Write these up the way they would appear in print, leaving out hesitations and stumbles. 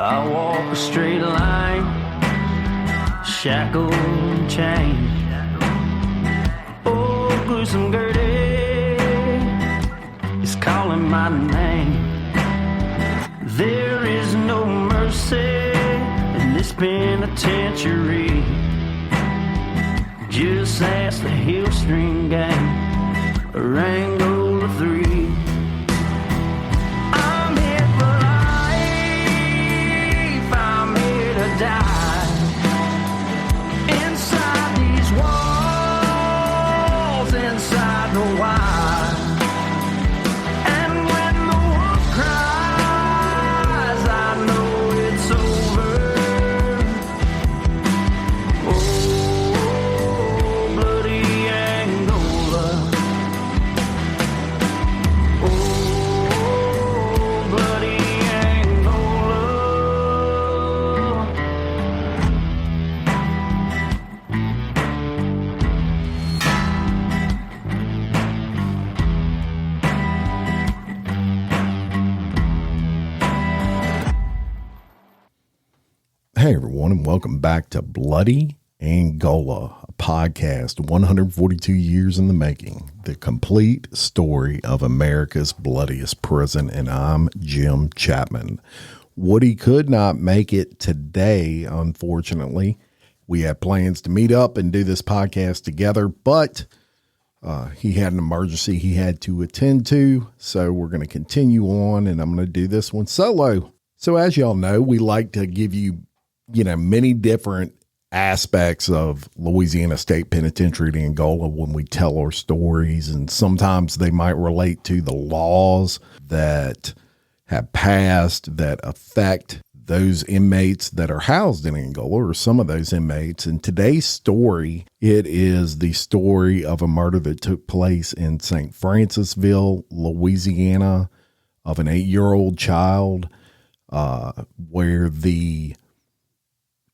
I walk a straight line, shackled and chained. Oh, gruesome Gertie is calling my name. There is no mercy in this penitentiary. Just ask the Hillstream Gang, or Angola 3. I'm here for life, I'm here to die. Inside these walls, inside the wire. And when the wolf cries, I know it's over. Oh, bloody Angola. Oh, bloody Angola. Hey everyone, and welcome back to Bloody Angola, a podcast 142 years in the making, the complete story of America's bloodiest prison, and I'm Jim Chapman. Woody could not make it today, unfortunately. We had plans to meet up and do this podcast together, but he had an emergency he had to attend to, so we're going to continue on, and I'm going to do this one solo. So as y'all know, we like to give you many different aspects of Louisiana State Penitentiary to Angola when we tell our stories. And sometimes they might relate to the laws that have passed that affect those inmates that are housed in Angola, or some of those inmates. And today's story, it is the story of a murder that took place in St. Francisville, Louisiana, of an 8-year-old child, where the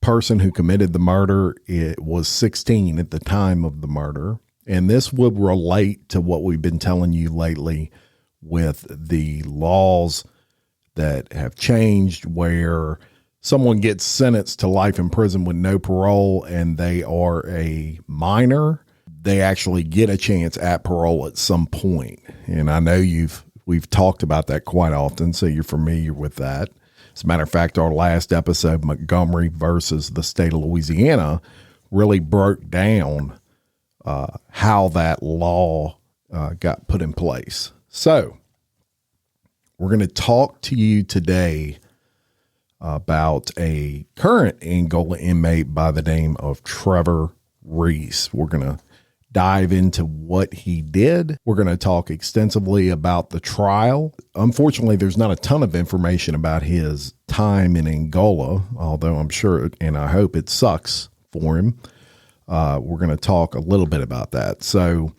person who committed the murder, it was 16 at the time of the murder. And this would relate to what we've been telling you lately with the laws that have changed, where someone gets sentenced to life in prison with no parole and they are a minor. They actually get a chance at parole at some point. And I know we've talked about that quite often, so you're familiar with that. As a matter of fact, our last episode, Montgomery versus the state of Louisiana, really broke down how that law got put in place. So we're going to talk to you today about a current Angola inmate by the name of Trevor Reese. We're going to dive into what he did. We're going to talk extensively about the trial. Unfortunately, there's not a ton of information about his time in Angola, although I'm sure, and I hope it sucks for him. We're going to talk a little bit about that. So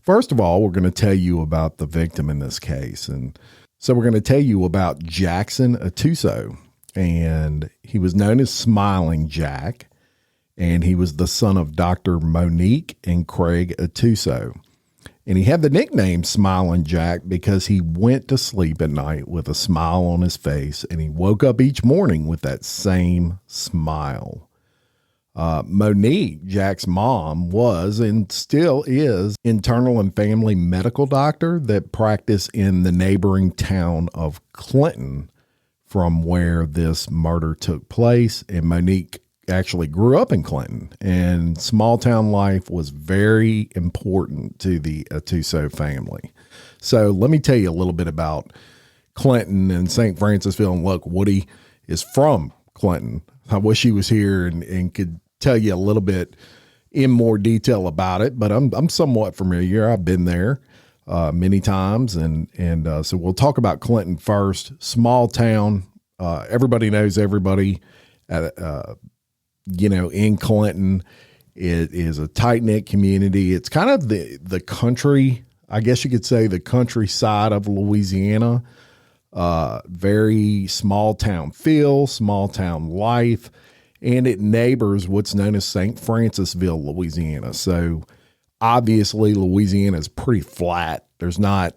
first of all, we're going to tell you about the victim in this case. And so we're going to tell you about Jackson Atuso, and he was known as Smiling Jack. And he was the son of Dr. Monique and Craig Atuso. And he had the nickname Smiling Jack because he went to sleep at night with a smile on his face, and he woke up each morning with that same smile. Monique, Jack's mom, was and still is internal and family medical doctor that practiced in the neighboring town of Clinton from where this murder took place. And Monique actually grew up in Clinton, and small town life was very important to the Atuso family. So let me tell you a little bit about Clinton and St. Francisville. And look, Woody is from Clinton. I wish he was here and could tell you a little bit in more detail about it, but I'm somewhat familiar. I've been there many times. And so we'll talk about Clinton first. Small town. Everybody knows everybody in Clinton. It is a tight-knit community. It's kind of the country, I guess you could say, the countryside of Louisiana. Very small town feel, small town life, and it neighbors what's known as St. Francisville, Louisiana. So obviously Louisiana is pretty flat. There's not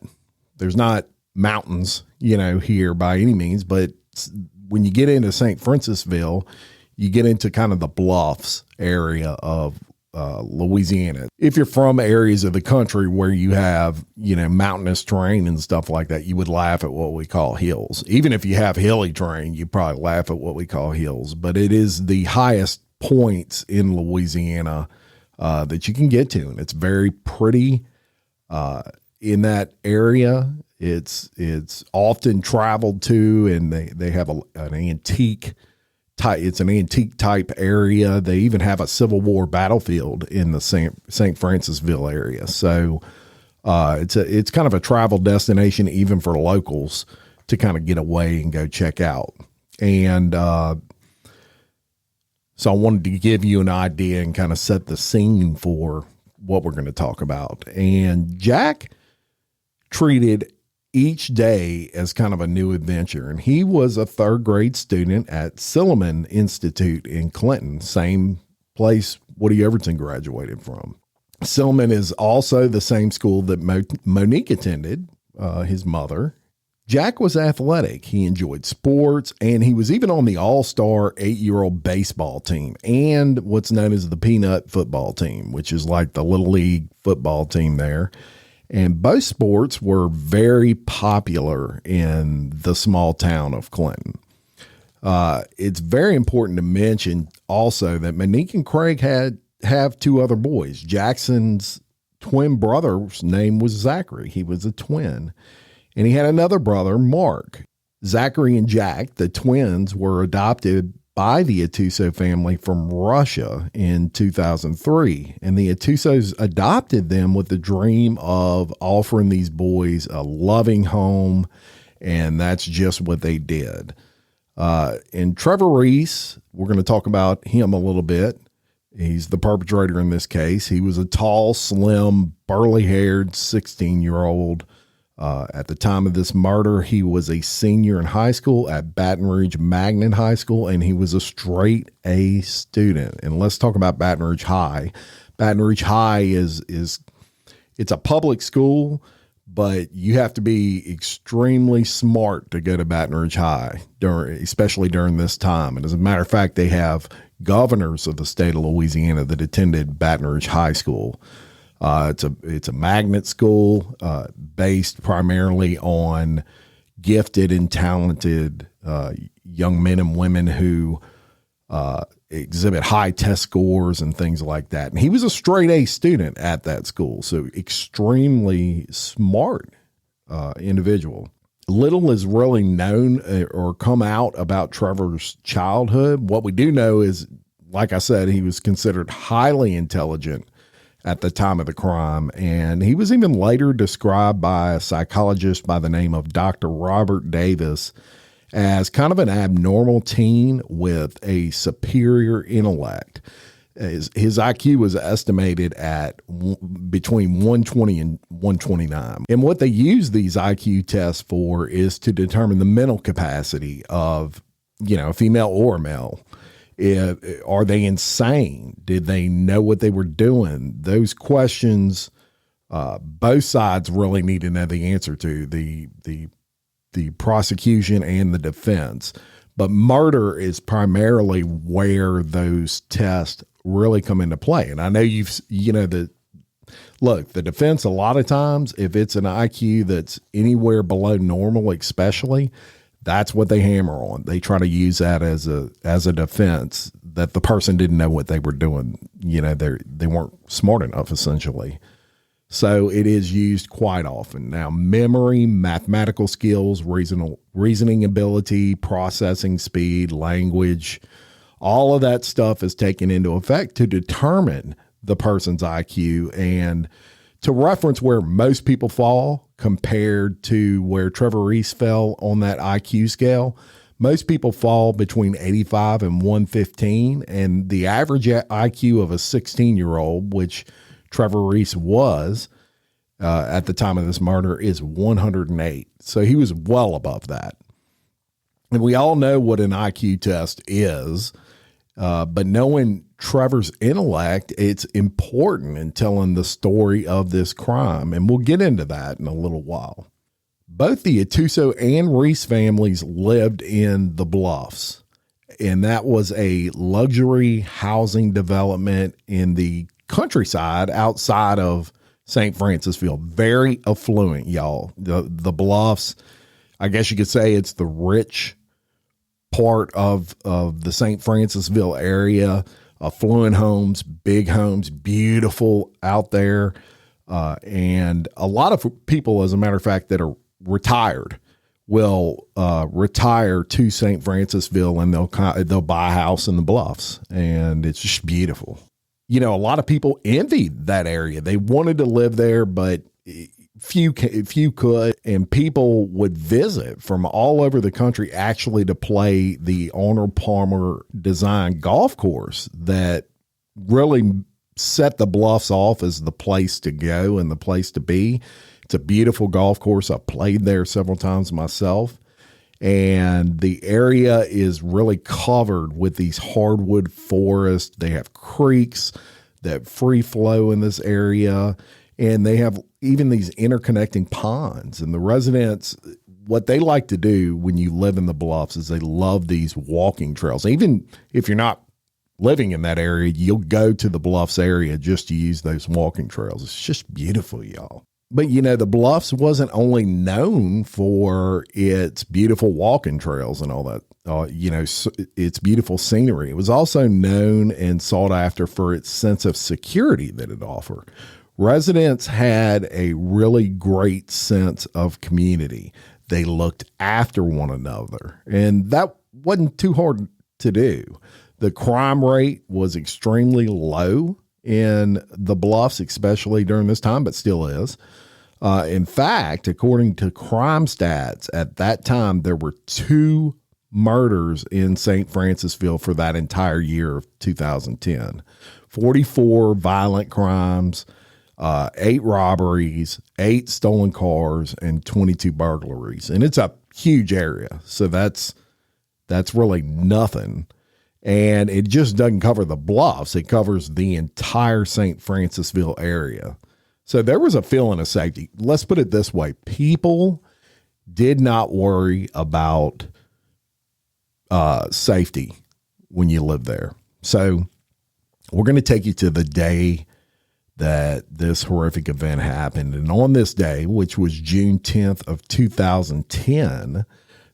mountains, here by any means, but when you get into St. Francisville, you get into kind of the bluffs area of Louisiana. If you're from areas of the country where you have, mountainous terrain and stuff like that, you would laugh at what we call hills. Even if you have hilly terrain, you probably laugh at what we call hills. But it is the highest points in Louisiana that you can get to, and it's very pretty in that area. It's often traveled to, and they have an antique type. It's an antique type area. They even have a Civil War battlefield in the St. Francisville area. So it's kind of a travel destination even for locals to kind of get away and go check out. And so I wanted to give you an idea and kind of set the scene for what we're going to talk about. And Jack treated each day as kind of a new adventure. And he was a third grade student at Silliman Institute in Clinton, same place Woody Everton graduated from. Silliman is also the same school that Monique attended, his mother. Jack was athletic. He enjoyed sports, and he was even on the all-star 8-year-old baseball team and what's known as the Peanut football team, which is like the little league football team there. And both sports were very popular in the small town of Clinton. It's very important to mention also that Monique and Craig have two other boys. Jackson's twin brother's name was Zachary. He was a twin. And he had another brother, Mark. Zachary and Jack, the twins, were adopted by the Atuso family from Russia in 2003. And the Atusos adopted them with the dream of offering these boys a loving home. And that's just what they did. And Trevor Reese, we're going to talk about him a little bit. He's the perpetrator in this case. He was a tall, slim, burly-haired 16-year-old. At the time of this murder, he was a senior in high school at Baton Rouge Magnet High School, and he was a straight A student. And let's talk about Baton Rouge High. Baton Rouge High it's a public school, but you have to be extremely smart to go to Baton Rouge High, especially during this time. And as a matter of fact, they have governors of the state of Louisiana that attended Baton Rouge High School. It's a magnet school based primarily on gifted and talented young men and women who exhibit high test scores and things like that. And he was a straight A student at that school, so extremely smart individual. Little is really known or come out about Trevor's childhood. What we do know is, like I said, he was considered highly intelligent at the time of the crime. And he was even later described by a psychologist by the name of Dr. Robert Davis as kind of an abnormal teen with a superior intellect. His IQ was estimated at between 120 and 129. And what they use these IQ tests for is to determine the mental capacity of, a female or a male. Are they insane? Did they know what they were doing? Those questions, both sides really need to know the answer to, the prosecution and the defense. But murder is primarily where those tests really come into play. And I know the defense, a lot of times, if it's an IQ that's anywhere below normal, especially, that's what they hammer on. They try to use that as a defense that the person didn't know what they were doing. They weren't smart enough, essentially. So it is used quite often. Now, memory, mathematical skills, reasoning ability, processing speed, language, all of that stuff is taken into effect to determine the person's IQ and to reference where most people fall compared to where Trevor Reese fell on that IQ scale. Most people fall between 85 and 115, and the average IQ of a 16-year-old, which Trevor Reese was at the time of this murder, is 108. So he was well above that. And we all know what an IQ test is, but knowing Trevor's intellect, it's important in telling the story of this crime. And we'll get into that in a little while. Both the Atuso and Reese families lived in the Bluffs, and that was a luxury housing development in the countryside outside of St. Francisville. Very affluent, y'all. The Bluffs, I guess you could say it's the rich part of the St. Francisville area. Affluent homes, big homes, beautiful out there. And a lot of people, as a matter of fact, that are retired will retire to St. Francisville, and they'll buy a house in the Bluffs, and it's just beautiful. You know, a lot of people envied that area. They wanted to live there, but few could, and people would visit from all over the country actually to play the Arnold Palmer designed golf course that really set the Bluffs off as the place to go and the place to be. It's a beautiful golf course. I played there several times myself, and the area is really covered with these hardwood forests. They have creeks that free flow in this area, and they have even these interconnecting ponds. And the residents, what they like to do when you live in the Bluffs is they love these walking trails. Even if you're not living in that area, you'll go to the Bluffs area just to use those walking trails. It's just beautiful, y'all. But, you know, the Bluffs wasn't only known for its beautiful walking trails and all that, its beautiful scenery. It was also known and sought after for its sense of security that it offered. Residents had a really great sense of community. They looked after one another, and that wasn't too hard to do. The crime rate was extremely low in the Bluffs, especially during this time, but still is. In fact, according to crime stats, at that time, there were 2 murders in St. Francisville for that entire year of 2010. 44 violent crimes, 8 robberies, 8 stolen cars, and 22 burglaries. And it's a huge area, so that's really nothing. And it just doesn't cover the Bluffs. It covers the entire St. Francisville area. So there was a feeling of safety. Let's put it this way. People did not worry about safety when you lived there. So we're going to take you to the day that this horrific event happened. And on this day, which was June 10th of 2010,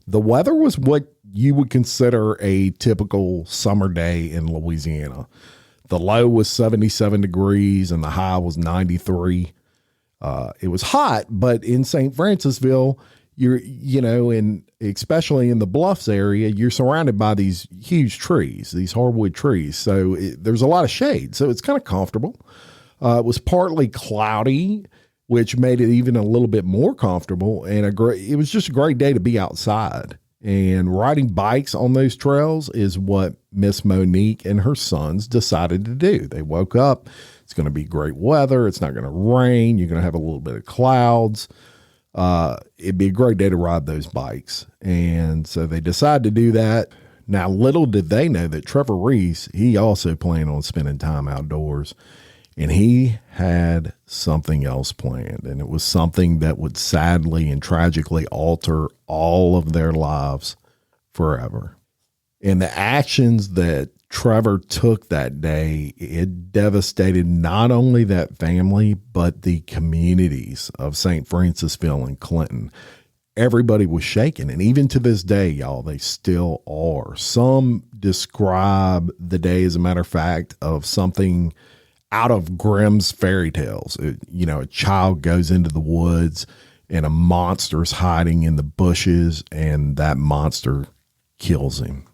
the weather was what you would consider a typical summer day in Louisiana. The low was 77 degrees and the high was 93. It was hot, but in St. Francisville, especially in the Bluffs area, you're surrounded by these huge trees, these hardwood trees. So there's a lot of shade. So it's kind of comfortable. It was partly cloudy, which made it even a little bit more comfortable. And it was just a great day to be outside. And riding bikes on those trails is what Miss Monique and her sons decided to do. They woke up. It's going to be great weather. It's not going to rain. You're going to have a little bit of clouds. It'd be a great day to ride those bikes. And so they decided to do that. Now, little did they know that Trevor Reese, he also planned on spending time outdoors. And he had something else planned, and it was something that would sadly and tragically alter all of their lives forever. And the actions that Trevor took that day, it devastated not only that family, but the communities of St. Francisville and Clinton. Everybody was shaken, and even to this day, y'all, they still are. Some describe the day, as a matter of fact, of something out of Grimm's fairy tales. A child goes into the woods and a monster's hiding in the bushes, and that monster kills him.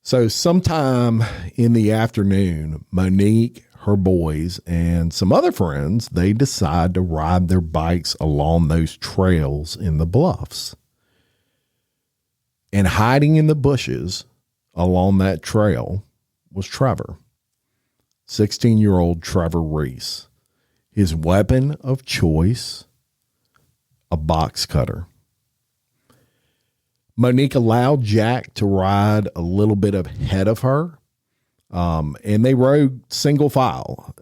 So sometime in the afternoon, Monique, her boys, and some other friends, they decide to ride their bikes along those trails in the Bluffs. And hiding in the bushes along that trail was Trevor. 16-year-old Trevor Reese. His weapon of choice, a box cutter. Monique allowed Jack to ride a little bit ahead of her, and they rode single file,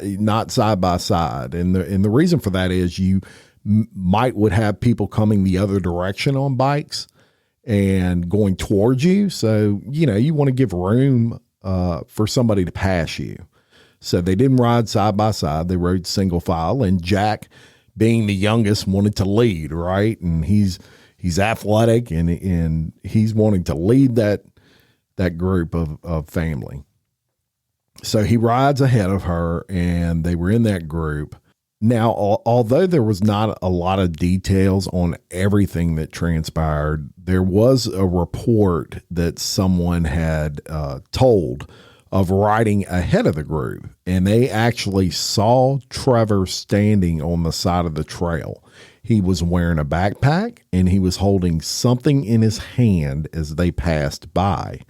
not side by side. And the reason for that is you might would have people coming the other direction on bikes and going towards you. So, you want to give room for somebody to pass you. So they didn't ride side by side. They rode single file, and Jack, being the youngest, wanted to lead, right? And he's athletic, and he's wanting to lead that group of family. So he rides ahead of her, and they were in that group. Now, although there was not a lot of details on everything that transpired, there was a report that someone had told of riding ahead of the group, and they actually saw Trevor standing on the side of the trail. He was wearing a backpack, and he was holding something in his hand as they passed by.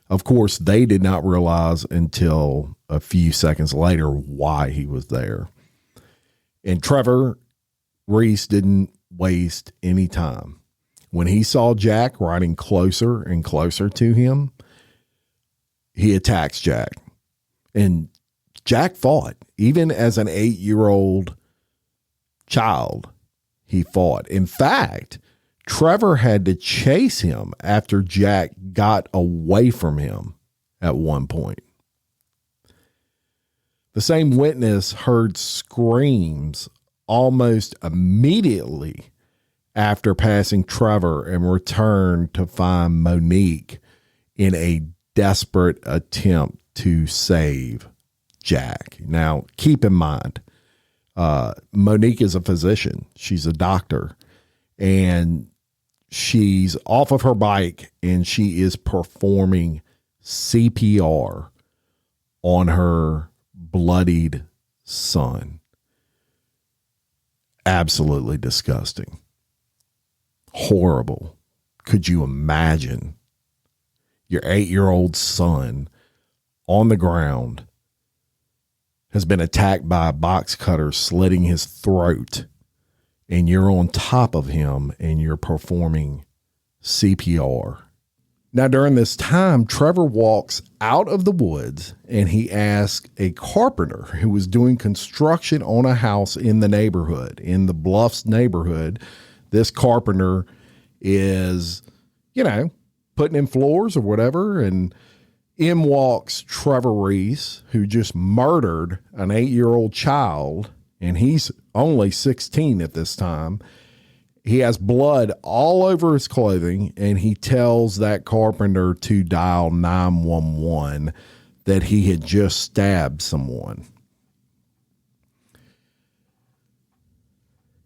Of course, they did not realize until a few seconds later why he was there. And Trevor Reese didn't waste any time. When he saw Jack riding closer and closer to him, he attacks Jack. And Jack fought. Even as an 8-year-old child, he fought. In fact, Trevor had to chase him after Jack got away from him at one point. The same witness heard screams almost immediately after passing Trevor and returned to find Monique in a desperate attempt to save Jack. Now, keep in mind, Monique is a physician. She's a doctor, and she's off of her bike, and she is performing CPR on her bloodied son. Absolutely disgusting. Horrible. Could you imagine your 8-year-old son on the ground has been attacked by a box cutter slitting his throat, and you're on top of him and you're performing CPR? Now, during this time, Trevor walks out of the woods, and he asks a carpenter who was doing construction on a house in the neighborhood, in the Bluffs neighborhood. This carpenter is, putting in floors or whatever, and in walks Trevor Reese, who just murdered an 8-year-old child, and he's only 16 at this time. He has blood all over his clothing, and he tells that carpenter to dial 911 that he had just stabbed someone.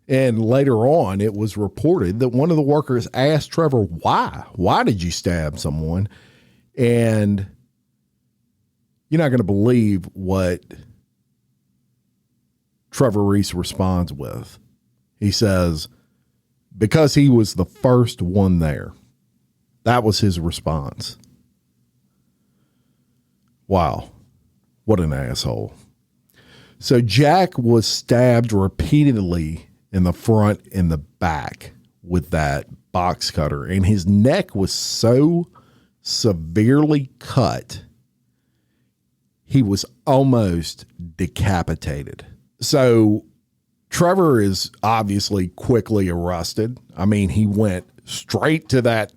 And later on, it was reported that one of the workers asked Trevor, why? Why did you stab someone? And you're not going to believe what Trevor Reese responds with. He says, because he was the first one there. That was his response. Wow. What an asshole. So Jack was stabbed repeatedly in the front and the back with that box cutter, and his neck was so severely cut, he was almost decapitated. So Trevor is obviously quickly arrested. I mean, he went straight to that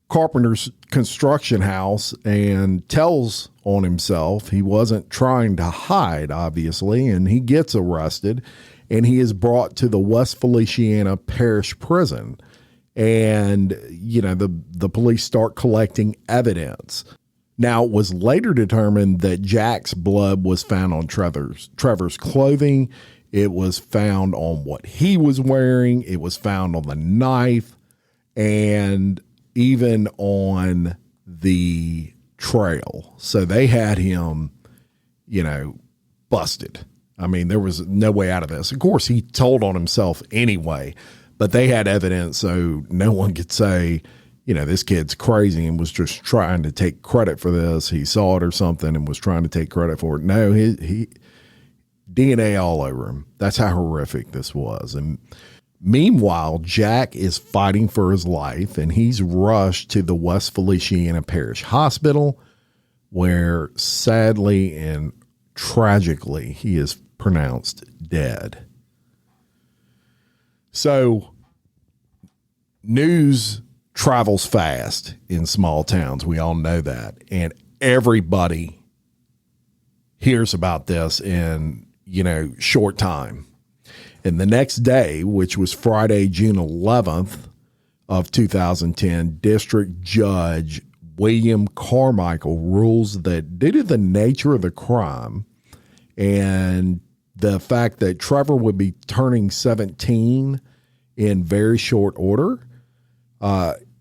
carpenter's construction house and tells on himself. He wasn't trying to hide, obviously, and he gets arrested, and he is brought to the West Feliciana Parish Prison. And, the police start collecting evidence. Now, it was later determined that Jack's blood was found on Trevor's clothing. It was found on what he was wearing. It was found on the knife, and even on the trail. So they had him, busted. I mean, there was no way out of this. Of course, he told on himself anyway, but they had evidence, so no one could say, this kid's crazy and was just trying to take credit for this. He saw it or something and was trying to take credit for it. No, he DNA all over him. That's how horrific this was. And meanwhile, Jack is fighting for his life, and he's rushed to the West Feliciana Parish Hospital, where sadly and tragically he is pronounced dead. So news travels fast in small towns. We all know that. And everybody hears about this in, short time. And the next day, which was Friday, June 11th of 2010, District Judge William Carmichael rules that due to the nature of the crime and the fact that Trevor would be turning 17 in very short order,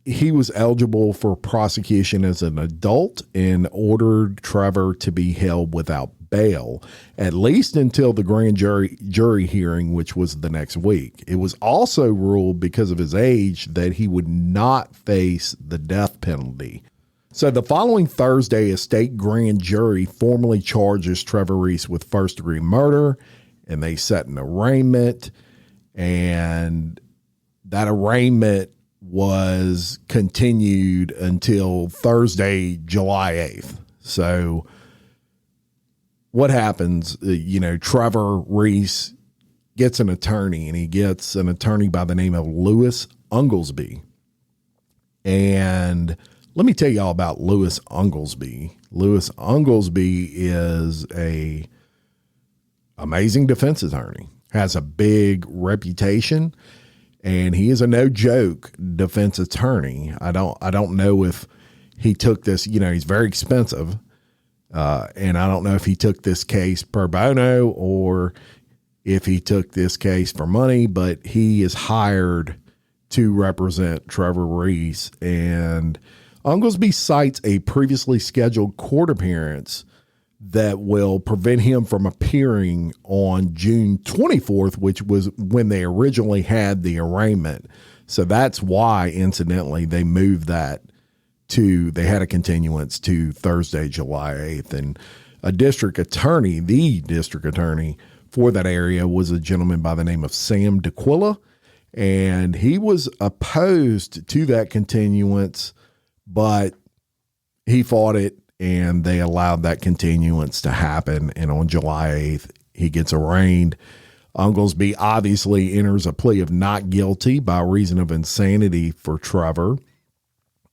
he was eligible for prosecution as an adult and ordered Trevor to be held without bail, at least until the grand jury hearing, which was the next week. It was also ruled because of his age that he would not face the death penalty. So the following Thursday, a state grand jury formally charges Trevor Reese with first-degree murder, and they set an arraignment, and that arraignment was continued until Thursday, July 8th. So what happens, Trevor Reese gets an attorney, and he gets an attorney by the name of Louis Unglesby. And let me tell you all about Louis Unglesby. Louis Unglesby is a amazing defense attorney, has a big reputation, and he is a no joke defense attorney. I don't know if he took this, he's very expensive. And I don't know if he took this case pro bono or if he took this case for money, but he is hired to represent Trevor Reese. And Unglesby cites a previously scheduled court appearance that will prevent him from appearing on June 24th, which was when they originally had the arraignment. So that's why, incidentally, they moved that they had a continuance to Thursday, July 8th. And the district attorney for that area was a gentleman by the name of Sam DeQuilla. And he was opposed to that continuance, but he fought it, and they allowed that continuance to happen. And on July 8th, he gets arraigned. Unglesby obviously enters a plea of not guilty by reason of insanity for Trevor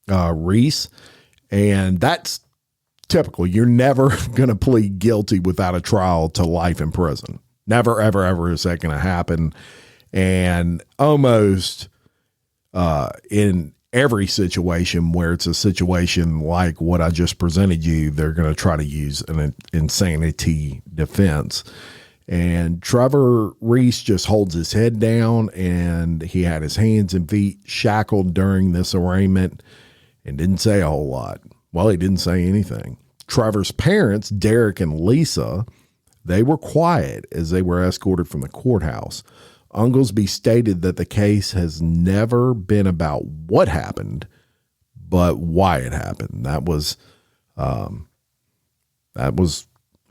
Reese. And that's typical. You're never going to plead guilty without a trial to life in prison. Never, ever, ever is that going to happen. And almost in every situation where it's a situation like what I just presented you, they're going to try to use an insanity defense. And Trevor Reese just holds his head down, and he had his hands and feet shackled during this arraignment and didn't say a whole lot. Well, he didn't say anything. Trevor's parents, Derek and Lisa, they were quiet as they were escorted from the courthouse. Unglesby stated that the case has never been about what happened, but why it happened. That was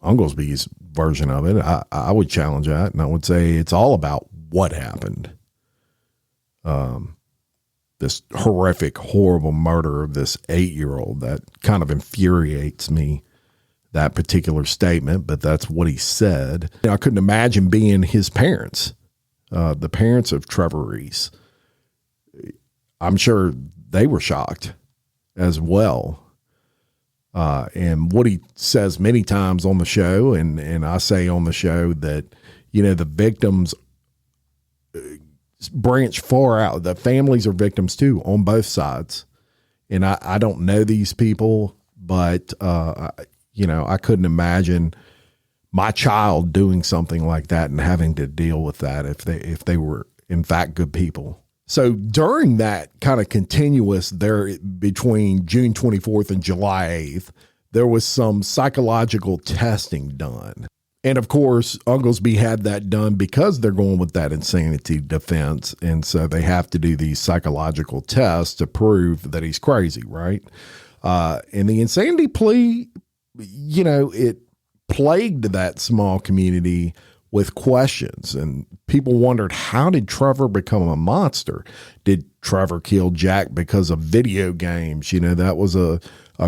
Unglesby's version of it. I would challenge that, and I would say it's all about what happened. This horrific, horrible murder of this 8-year-old, that kind of infuriates me, that particular statement, but that's what he said. I couldn't imagine being his parents. The parents of Trevor Reese, I'm sure they were shocked as well. And what he says many times on the show, and I say on the show that, the victims branch far out. The families are victims too on both sides. And I don't know these people, but, I couldn't imagine my child doing something like that and having to deal with that if they were in fact good people. So during that kind of continuous there between June 24th and July 8th, there was some psychological testing done. And of course, Unglesby had that done because they're going with that insanity defense. And so they have to do these psychological tests to prove that he's crazy, right? And the insanity plea, it plagued that small community with questions, and people wondered, how did Trevor become a monster? Did Trevor kill Jack because of video games? That was a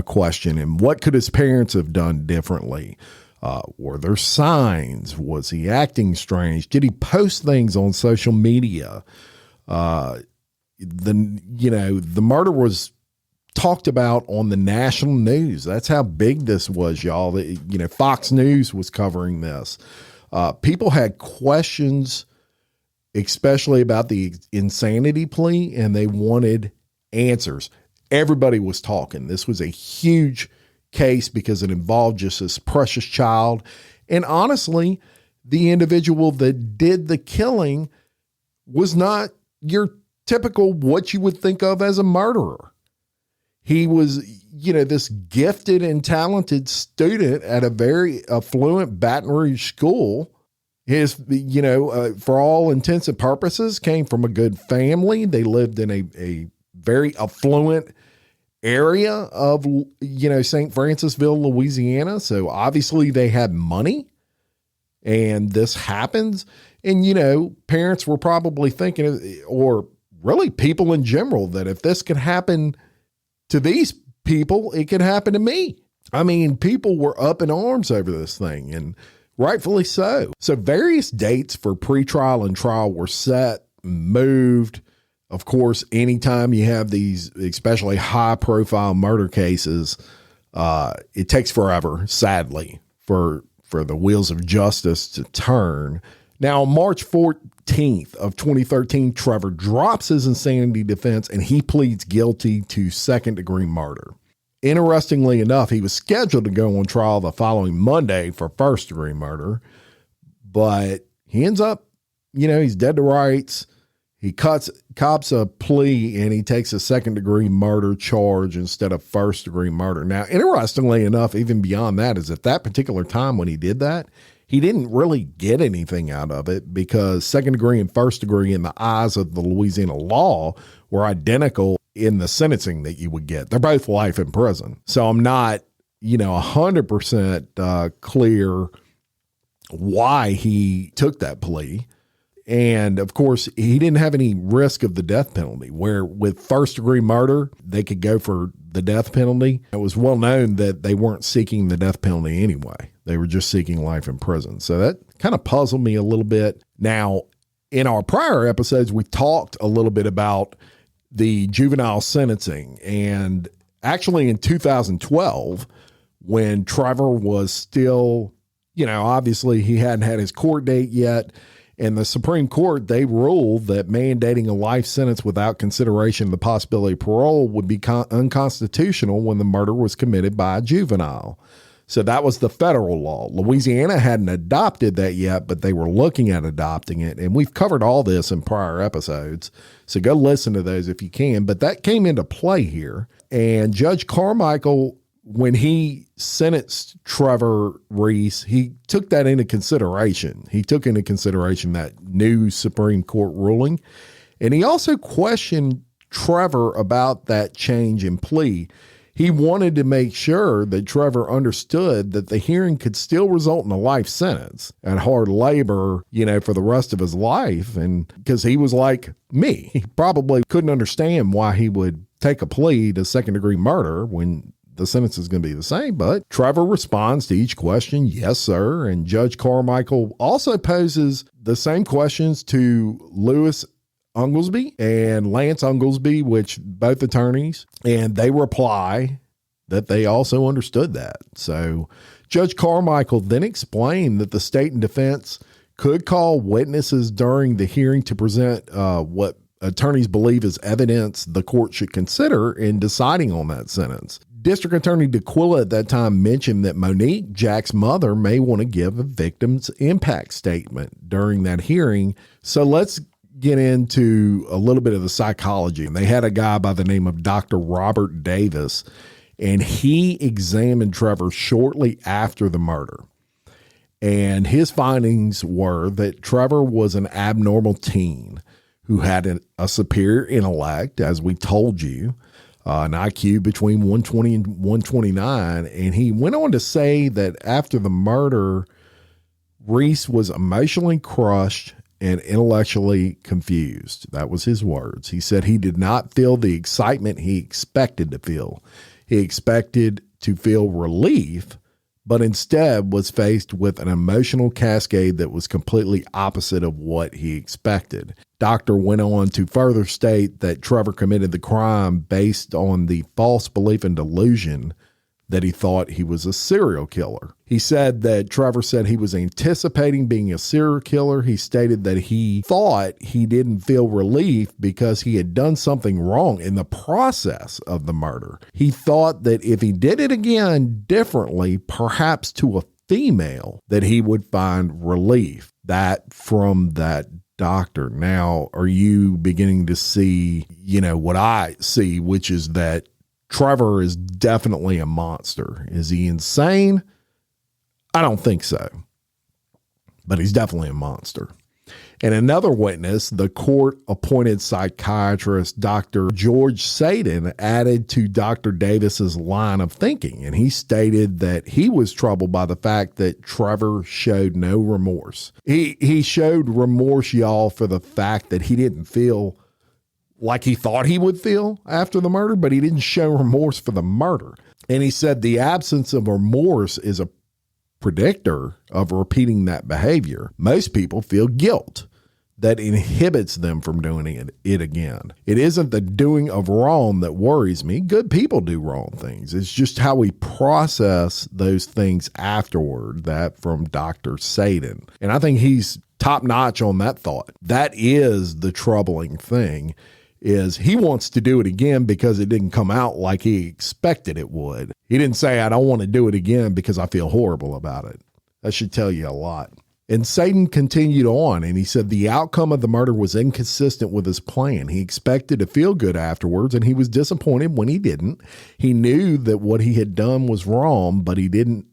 question. And what could his parents have done differently? Were there signs? Was he acting strange? Did he post things on social media? The murder was talked about on the national news. That's how big this was, y'all. Fox News was covering this. People had questions, especially about the insanity plea, and they wanted answers. Everybody was talking. This was a huge case because it involved just this precious child. And honestly, the individual that did the killing was not your typical what you would think of as a murderer. He was, this gifted and talented student at a very affluent Baton Rouge school. His, for all intents and purposes, came from a good family. They lived in a very affluent area of, St. Francisville, Louisiana. So obviously they had money, and this happens. And, parents were probably thinking, or really people in general, that if this could happen to these people, it could happen to me. I mean, people were up in arms over this thing, and rightfully so. So various dates for pretrial and trial were set, moved. Of course, anytime you have these, especially high profile murder cases, it takes forever, sadly, for the wheels of justice to turn. Now, on March 14th of 2013, Trevor drops his insanity defense and he pleads guilty to second-degree murder. Interestingly enough, he was scheduled to go on trial the following Monday for first-degree murder, but he ends up, he's dead to rights. He cops a plea and he takes a second-degree murder charge instead of first-degree murder. Now, interestingly enough, even beyond that, is at that particular time when he did that, he didn't really get anything out of it because second degree and first degree in the eyes of the Louisiana law were identical in the sentencing that you would get. They're both life in prison. So I'm not, 100% clear why he took that plea. And of course, he didn't have any risk of the death penalty, where with first degree murder, they could go for the death penalty. It was well known that they weren't seeking the death penalty anyway. They were just seeking life in prison. So that kind of puzzled me a little bit. Now, in our prior episodes, we talked a little bit about the juvenile sentencing. And actually in 2012, when Trevor was still, obviously he hadn't had his court date yet. And the Supreme Court, they ruled that mandating a life sentence without consideration of the possibility of parole would be unconstitutional when the murder was committed by a juvenile. So that was the federal law. Louisiana hadn't adopted that yet, but they were looking at adopting it. And we've covered all this in prior episodes. So go listen to those if you can. But that came into play here. And Judge Carmichael, when he sentenced Trevor Reese, he took that into consideration. He took into consideration that new Supreme Court ruling. And he also questioned Trevor about that change in plea. He wanted to make sure that Trevor understood that the hearing could still result in a life sentence and hard labor, for the rest of his life. And because he was like me, he probably couldn't understand why he would take a plea to second degree murder when the sentence is going to be the same. But Trevor responds to each question, yes, sir. And Judge Carmichael also poses the same questions to Lewis Unglesby and Lance Unglesby, which both attorneys, and they reply that they also understood that. So Judge Carmichael then explained that the state and defense could call witnesses during the hearing to present what attorneys believe is evidence the court should consider in deciding on that sentence. District Attorney DeQuilla at that time mentioned that Monique, Jack's mother, may want to give a victim's impact statement during that hearing. So let's get into a little bit of the psychology. And they had a guy by the name of Dr. Robert Davis, and he examined Trevor shortly after the murder. And his findings were that Trevor was an abnormal teen who had a superior intellect, as we told you, an IQ between 120 and 129. And he went on to say that after the murder, Reese was emotionally crushed and intellectually confused. That was his words. He said he did not feel the excitement he expected to feel. He expected to feel relief, but instead was faced with an emotional cascade that was completely opposite of what he expected. Doctor went on to further state that Trevor committed the crime based on the false belief and delusion that he thought he was a serial killer. He said that Trevor said he was anticipating being a serial killer. He stated that he thought he didn't feel relief because he had done something wrong in the process of the murder. He thought that if he did it again differently, perhaps to a female, that he would find relief. That from that doctor. Now, are you beginning to see, what I see, which is that Trevor is definitely a monster. Is he insane? I don't think so. But he's definitely a monster. And another witness, the court-appointed psychiatrist, Dr. George Sadin, added to Dr. Davis's line of thinking. And he stated that he was troubled by the fact that Trevor showed no remorse. He showed remorse, y'all, for the fact that he didn't feel like he thought he would feel after the murder, but he didn't show remorse for the murder. And he said the absence of remorse is a predictor of repeating that behavior. Most people feel guilt that inhibits them from doing it again. It isn't the doing of wrong that worries me. Good people do wrong things. It's just how we process those things afterward. That from Dr. Sadin. And I think he's top notch on that thought. That is the troubling thing. Is he wants to do it again because it didn't come out like he expected it would. He didn't say, I don't want to do it again because I feel horrible about it. That should tell you a lot. And Sadin continued on, and he said the outcome of the murder was inconsistent with his plan. He expected to feel good afterwards, and he was disappointed when he didn't. He knew that what he had done was wrong, but he didn't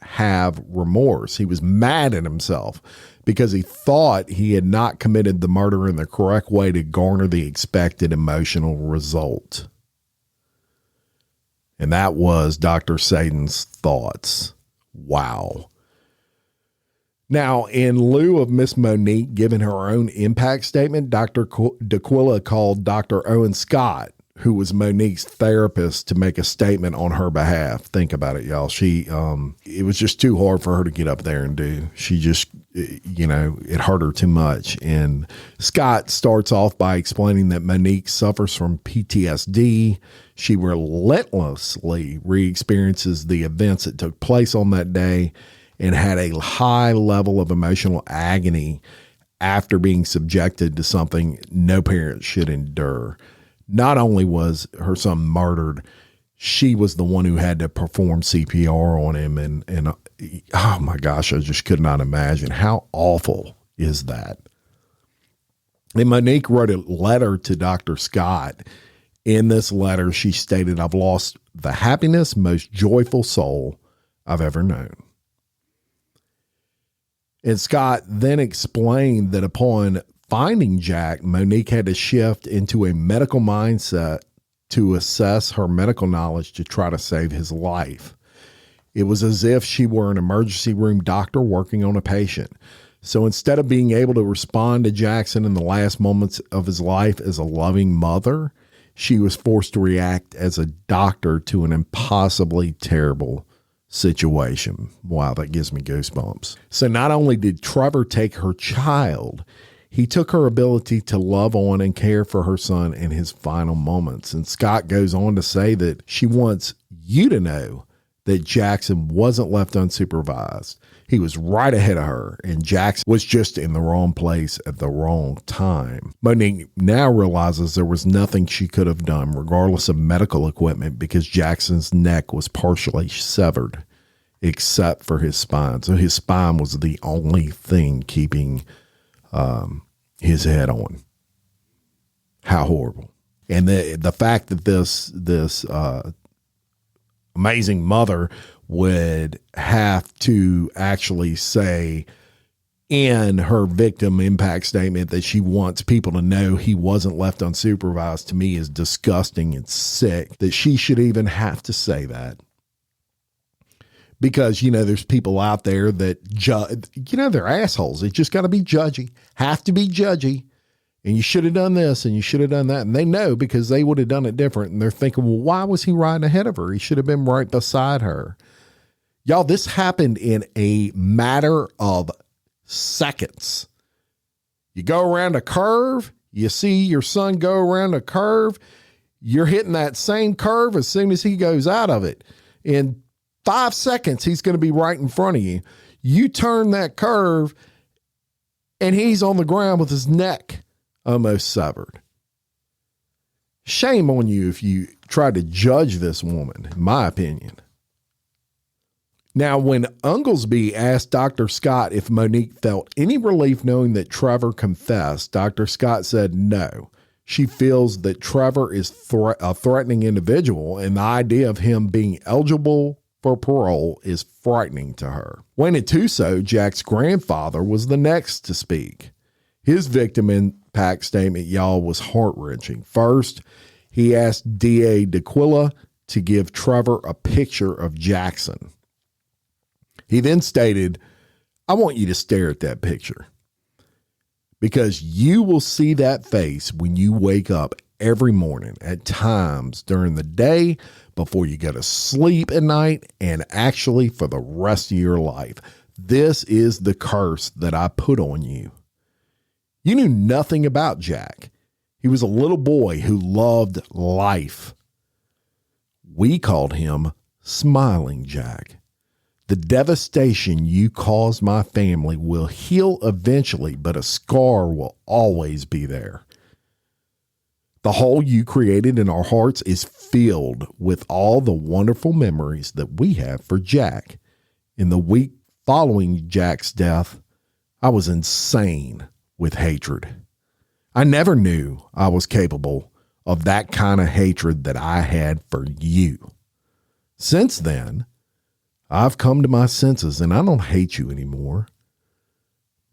have remorse. He was mad at himself because he thought he had not committed the murder in the correct way to garner the expected emotional result. And that was Dr. Sadin's thoughts. Wow. Now, in lieu of Miss Monique giving her own impact statement, Dr. D'Aquila called Dr. Owen Scott, who was Monique's therapist, to make a statement on her behalf. Think about it, y'all. It was just too hard for her to get up there and do. She just, it hurt her too much. And Scott starts off by explaining that Monique suffers from PTSD. She relentlessly re-experiences the events that took place on that day and had a high level of emotional agony after being subjected to something no parent should endure. Not only was her son murdered, she was the one who had to perform CPR on him. And oh my gosh, I just could not imagine. How awful is that? And Monique wrote a letter to Dr. Scott. In this letter, she stated, I've lost the happiness, most joyful soul I've ever known. And Scott then explained that upon finding Jack, Monique had to shift into a medical mindset to assess her medical knowledge to try to save his life. It was as if she were an emergency room doctor working on a patient. So instead of being able to respond to Jackson in the last moments of his life as a loving mother, she was forced to react as a doctor to an impossibly terrible situation. Wow, that gives me goosebumps. So not only did Trevor take her child, he took her ability to love on and care for her son in his final moments. And Scott goes on to say that she wants you to know that Jackson wasn't left unsupervised. He was right ahead of her, and Jackson was just in the wrong place at the wrong time. Monique now realizes there was nothing she could have done, regardless of medical equipment, because Jackson's neck was partially severed, except for his spine. So his spine was the only thing keeping his head on. How horrible. And the fact that this amazing mother would have to actually say in her victim impact statement that she wants people to know he wasn't left unsupervised, to me is disgusting and sick, that she should even have to say that. Because, there's people out there that, they're assholes. They just got to be judgy, have to be judgy. And you should have done this and you should have done that. And they know because they would have done it different. And they're thinking, well, why was he riding ahead of her? He should have been right beside her. Y'all, this happened in a matter of seconds. You go around a curve, you see your son go around a curve, you're hitting that same curve as soon as he goes out of it. In 5 seconds, he's going to be right in front of you. You turn that curve, and he's on the ground with his neck almost severed. Shame on you if you try to judge this woman, in my opinion. Now, when Unglesby asked Dr. Scott if Monique felt any relief knowing that Trevor confessed, Dr. Scott said no. She feels that Trevor is a threatening individual, and the idea of him being eligible for parole is frightening to her. Wayne Atuso, Jack's grandfather, was the next to speak. His victim impact statement, y'all, was heart-wrenching. First, he asked D.A. D'Aquila to give Trevor a picture of Jackson. He then stated, "I want you to stare at that picture because you will see that face when you wake up every morning, at times during the day, before you go to sleep at night, and actually for the rest of your life. This is the curse that I put on you." You knew nothing about Jack. He was a little boy who loved life. We called him Smiling Jack. The devastation you caused my family will heal eventually, but a scar will always be there. The hole you created in our hearts is filled with all the wonderful memories that we have for Jack. In the week following Jack's death, I was insane with hatred. I never knew I was capable of that kind of hatred that I had for you. Since then, I've come to my senses and I don't hate you anymore,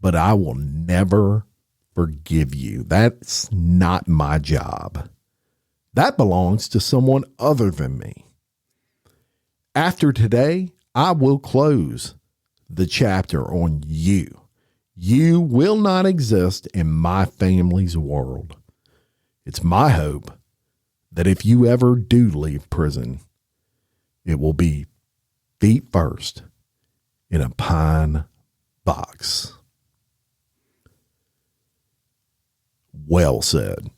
but I will never forgive you. That's not my job. That belongs to someone other than me. After today, I will close the chapter on you. You will not exist in my family's world. It's my hope that if you ever do leave prison, it will be feet first in a pine box. Well said.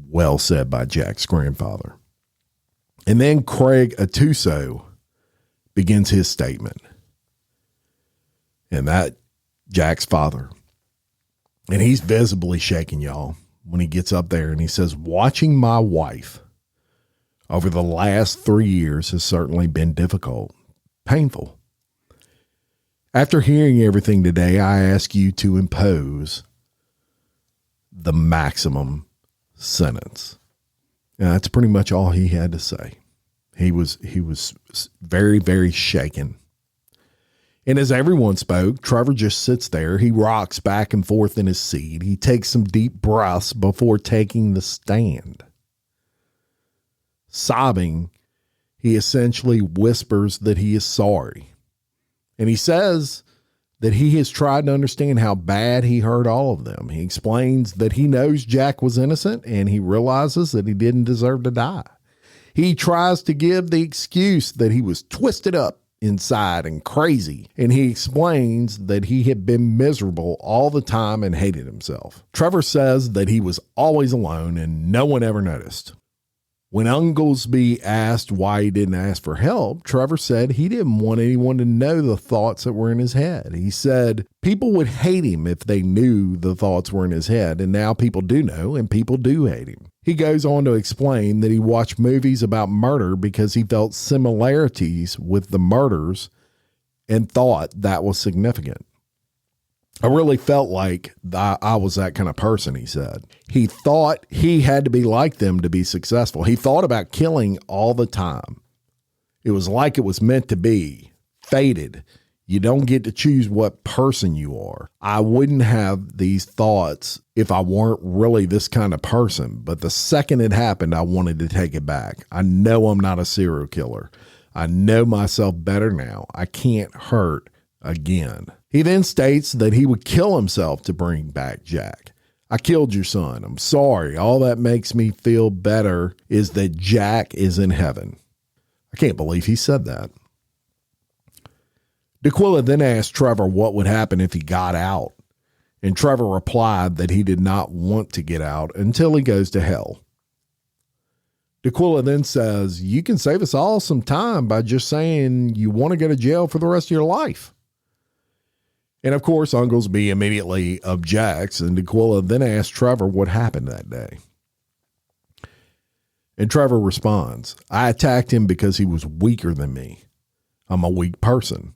Well said by Jack's grandfather. And then Craig Atuso begins his statement. And that Jack's father. And he's visibly shaking, y'all, when he gets up there and he says, "Watching my wife over the last 3 years has certainly been difficult, painful. After hearing everything today, I ask you to impose the maximum sentence." And that's pretty much all he had to say. He was very, very shaken. And as everyone spoke, Trevor just sits there. He rocks back and forth in his seat. He takes some deep breaths before taking the stand. Sobbing, he essentially whispers that he is sorry. And he says that he has tried to understand how bad he hurt all of them. He explains that he knows Jack was innocent and he realizes that he didn't deserve to die. He tries to give the excuse that he was twisted up inside and crazy, and he explains that he had been miserable all the time and hated himself. Trevor says that he was always alone and no one ever noticed. When Unglesby asked why he didn't ask for help, Trevor said he didn't want anyone to know the thoughts that were in his head. He said people would hate him if they knew the thoughts were in his head, and now people do know, and people do hate him. He goes on to explain that he watched movies about murder because he felt similarities with the murders and thought that was significant. I really felt like I was that kind of person, he said. He thought he had to be like them to be successful. He thought about killing all the time. It was like it was meant to be, fated. You don't get to choose what person you are. I wouldn't have these thoughts if I weren't really this kind of person. But the second it happened, I wanted to take it back. I know I'm not a serial killer. I know myself better now. I can't hurt again. He then states that he would kill himself to bring back Jack. I killed your son. I'm sorry. All that makes me feel better is that Jack is in heaven. I can't believe he said that. D'Aquila then asked Trevor what would happen if he got out, and Trevor replied that he did not want to get out until he goes to hell. D'Aquila then says, you can save us all some time by just saying you want to go to jail for the rest of your life. And of course, Oglesby immediately objects, and D'Aquila then asks Trevor what happened that day. And Trevor responds, I attacked him because he was weaker than me. I'm a weak person.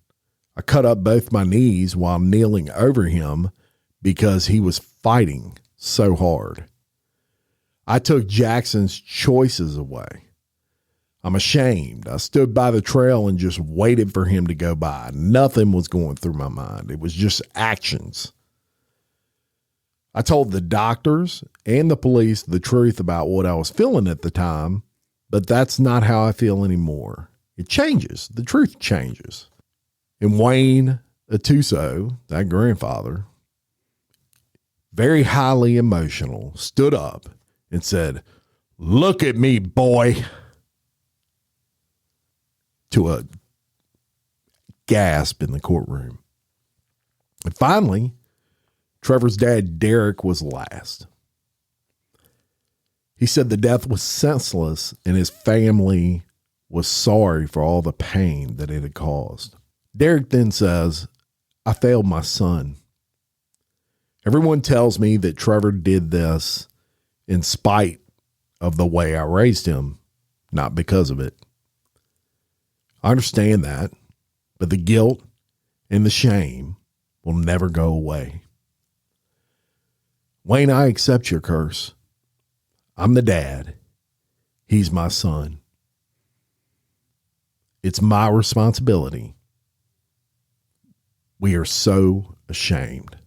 I cut up both my knees while kneeling over him because he was fighting so hard. I took Jackson's choices away. I'm ashamed. I stood by the trail and just waited for him to go by. Nothing was going through my mind. It was just actions. I told the doctors and the police the truth about what I was feeling at the time, but that's not how I feel anymore. It changes. The truth changes. And Wayne Atuso, that grandfather, very highly emotional, stood up and said, look at me, boy, to a gasp in the courtroom. And finally, Trevor's dad, Derek, was last. He said the death was senseless and his family was sorry for all the pain that it had caused. Derek then says, I failed my son. Everyone tells me that Trevor did this in spite of the way I raised him, not because of it. I understand that, but the guilt and the shame will never go away. Wayne, I accept your curse. I'm the dad. He's my son. It's my responsibility. We are so ashamed.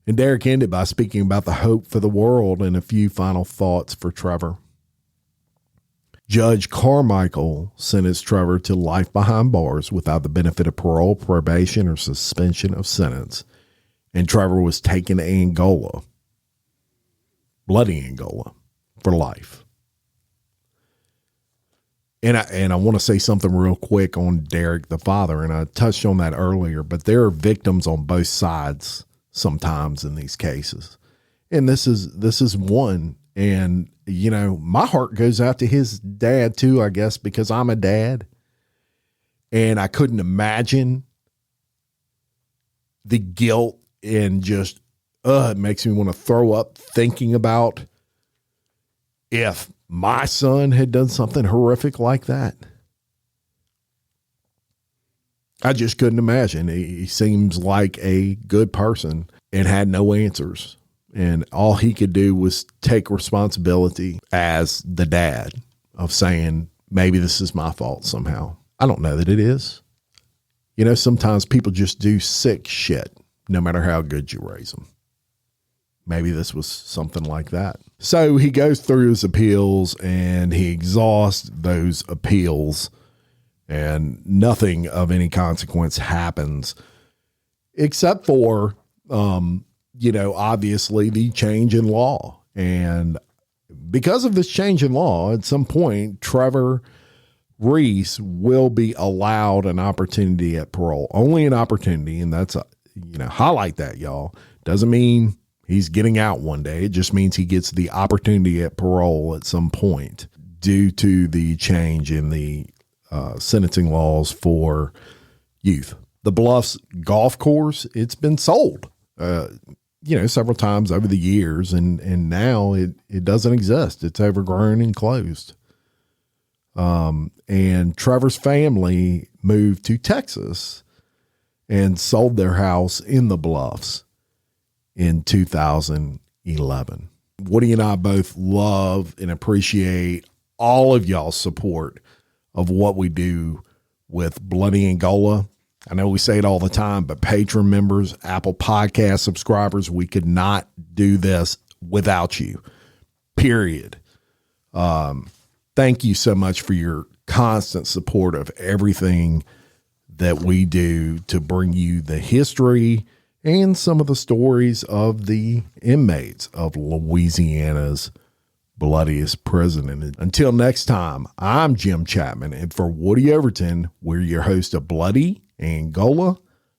And Derek ended by speaking about the hope for the world and a few final thoughts for Trevor. Judge Carmichael sentenced Trevor to life behind bars without the benefit of parole, probation, or suspension of sentence. And Trevor was taken to Angola, bloody Angola, for life. And I want to say something real quick on Derek, the father, and I touched on that earlier, but there are victims on both sides sometimes in these cases. And this is one. And, you know, my heart goes out to his dad too, I guess, because I'm a dad. And I couldn't imagine the guilt and just, it makes me want to throw up thinking about if my son had done something horrific like that. I just couldn't imagine. He seems like a good person and had no answers. And all he could do was take responsibility as the dad of saying, maybe this is my fault somehow. I don't know that it is. You know, sometimes people just do sick shit, no matter how good you raise them. Maybe this was something like that. So he goes through his appeals and he exhausts those appeals and nothing of any consequence happens except for, obviously the change in law. And because of this change in law, at some point, Trevor Reese will be allowed an opportunity at parole, only an opportunity. And that's, highlight that, y'all. Doesn't mean he's getting out one day. It just means he gets the opportunity at parole at some point due to the change in the sentencing laws for youth. The Bluffs golf course, it's been sold, several times over the years, and now it doesn't exist. It's overgrown and closed. And Trevor's family moved to Texas and sold their house in the Bluffs in 2011. Woody and I both love and appreciate all of y'all's support of what we do with Bloody Angola. I know we say it all the time, but Patreon members, Apple Podcast subscribers, we could not do this without you, period. Thank you so much for your constant support of everything that we do to bring you the history and some of the stories of the inmates of Louisiana's bloodiest prison. And until next time, I'm Jim Chapman, and for Woody Overton, we're your host of Bloody Angola,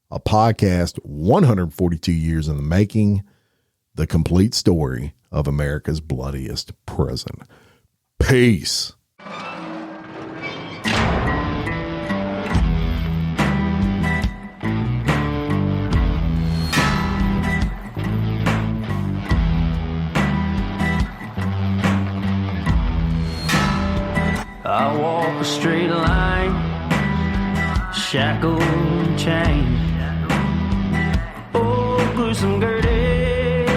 a podcast 142 years in the making, the complete story of America's bloodiest prison. Peace. I walk a straight line, shackled and chained. Oh, gruesome Gertie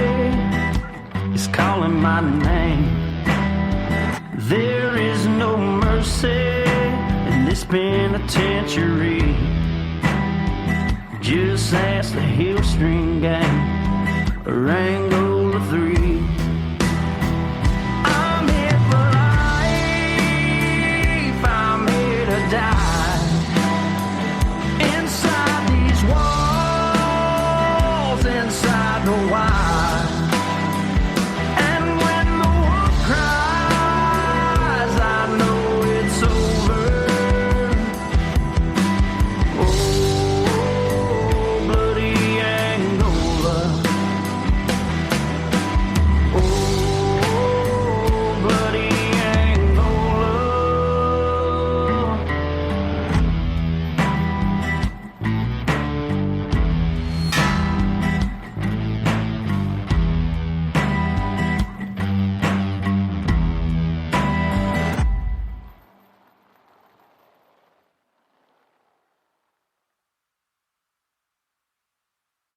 is calling my name. There is no mercy in this penitentiary.